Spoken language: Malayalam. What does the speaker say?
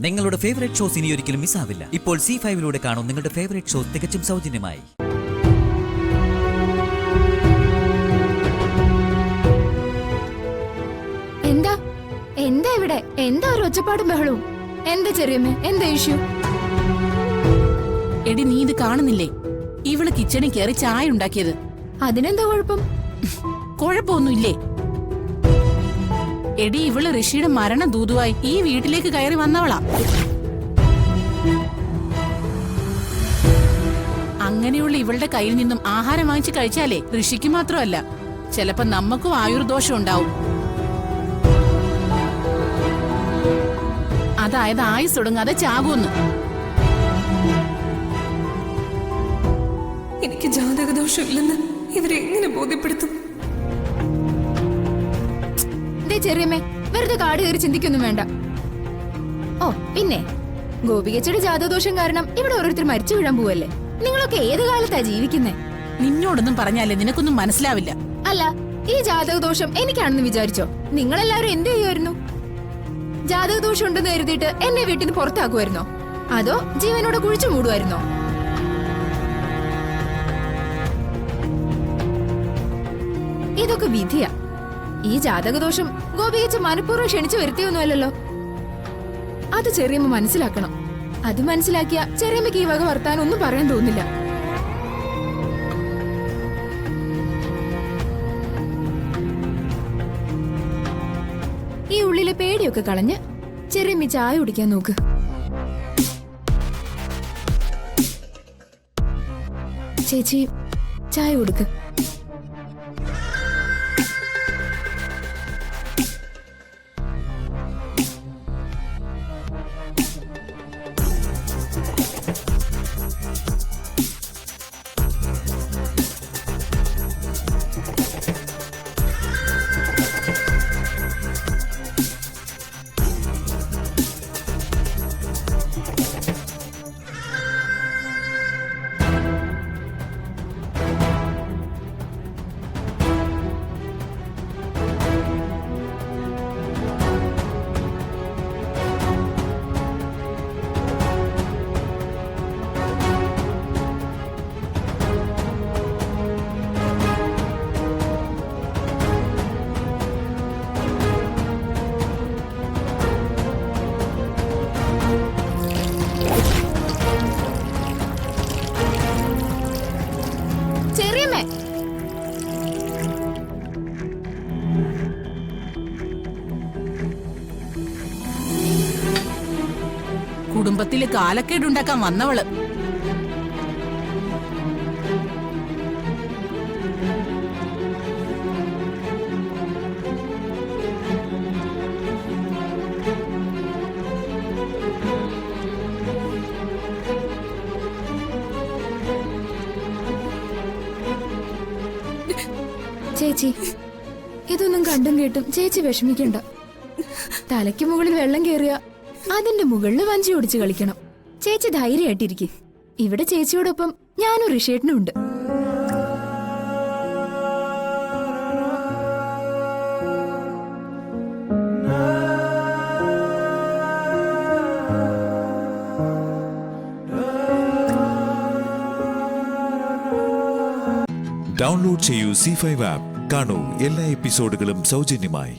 നിങ്ങളുടെ ഫേവറേറ്റ് ഷോസ് ഇനി ഒരിക്കലും മിസ്സാവില്ല. ഇപ്പോൾ C5 കാണും നിങ്ങളുടെ ഫേവറേറ്റ് ഷോസ് തികച്ചും സൗജന്യമായി. എന്താ എന്താ ഇവിടെ എന്താ ഒരു ഒച്ചപ്പാടും ബഹളവും? എന്താ ചെറിയമ്മേ, എന്താ ഇഷ്യൂ? എടി, നീ ഇത് കാണുന്നില്ലേ? ഇവള് കിച്ചണിൽ കയറി ചായ ഉണ്ടാക്കിയത്. അതിനെന്താ കുഴപ്പം? കുഴപ്പമൊന്നുമില്ലേ? എടി, ഇവള് ഋഷിയുടെ മരണം ദൂതുവായി ഈ വീട്ടിലേക്ക് കയറി വന്നവളാ. അങ്ങനെയുള്ള ഇവളുടെ കയ്യിൽ നിന്നും ആഹാരം വാങ്ങിച്ച് കഴിച്ചാലേ ഋഷിക്ക് മാത്രമല്ല, ചിലപ്പോ നമ്മക്കും ആയുർദോഷം ഉണ്ടാവും. അതായത് ആയുസ് തുടങ്ങാതെ ചാകൂന്ന്. എനിക്ക് ജാതകദോഷം ഇല്ലെന്ന് ഇവരെ എങ്ങനെ ബോധ്യപ്പെടുത്തും? ചെറിയമ്മേ, വെറുതെ കാട് കയറി ചിന്തിക്കൊന്നും വേണ്ട. ഓ പിന്നെ, ഗോപികച്ചയുടെ ജാതകദോഷം കാരണം ഇവിടെ ഓരോരുത്തർ മരിച്ചു വീഴാൻ പോവല്ലേ? നിങ്ങളൊക്കെ ഏത് കാലത്താ ജീവിക്കുന്നേ? നിന്നോടൊന്നും പറഞ്ഞാലേ നിനക്കൊന്നും മനസ്സിലാവില്ല. അല്ല, ഈ ജാതകദോഷം എനിക്കാണെന്ന് വിചാരിച്ചോ? നിങ്ങളെല്ലാരും എന്ത് ചെയ്യുമായിരുന്നു? ജാതകദോഷം ഉണ്ടെന്ന് കരുതിയിട്ട് എന്നെ വീട്ടിൽ നിന്ന് പുറത്താക്കുമായിരുന്നോ? അതോ ജീവനോടെ കുഴിച്ചു മൂടുമായിരുന്നോ? ഇതൊക്കെ വിധിയാ. ഈ ജാതകദോഷം ഗോപികച്ച മനഃപൂർവ്വം ക്ഷണിച്ചു വരുത്തിയൊന്നുമല്ലല്ലോ. അത് ചെറിയമ്മ മനസ്സിലാക്കണം. അത് മനസ്സിലാക്കിയ ചെറിയമ്മയ്ക്ക് ഈ വക വർത്താനം ഒന്നും പറയാൻ തോന്നില്ല. ഈ ഉള്ളിലെ പേടിയൊക്കെ കളഞ്ഞ് ചെറിയമ്മ ചായ കുടിക്കാൻ നോക്ക്. ചേച്ചി, ചായ കൊടുക്ക്. കുടുംബത്തില് കാലക്കേടുണ്ടാക്കാൻ വന്നവള്. ചേച്ചി, ഇതൊന്നും കണ്ടും കേട്ടും ചേച്ചി വിഷമിക്കണ്ട. തലയ്ക്ക് മുകളിൽ വെള്ളം കേറിയ അതിന്റെ മുകളിൽ വഞ്ചി ഓടിച്ച് കളിക്കണം. ചേച്ചി ധൈര്യമായിട്ടിരിക്കും. ഇവിടെ ചേച്ചിയോടൊപ്പം ഞാനും ഋഷേട്ടനും ഉണ്ട്. ഡൗൺലോഡ് ചെയ്യൂ C5 ആപ്പ്. കാണൂ എല്ലാ എപ്പിസോഡുകളും സൗജന്യമായി.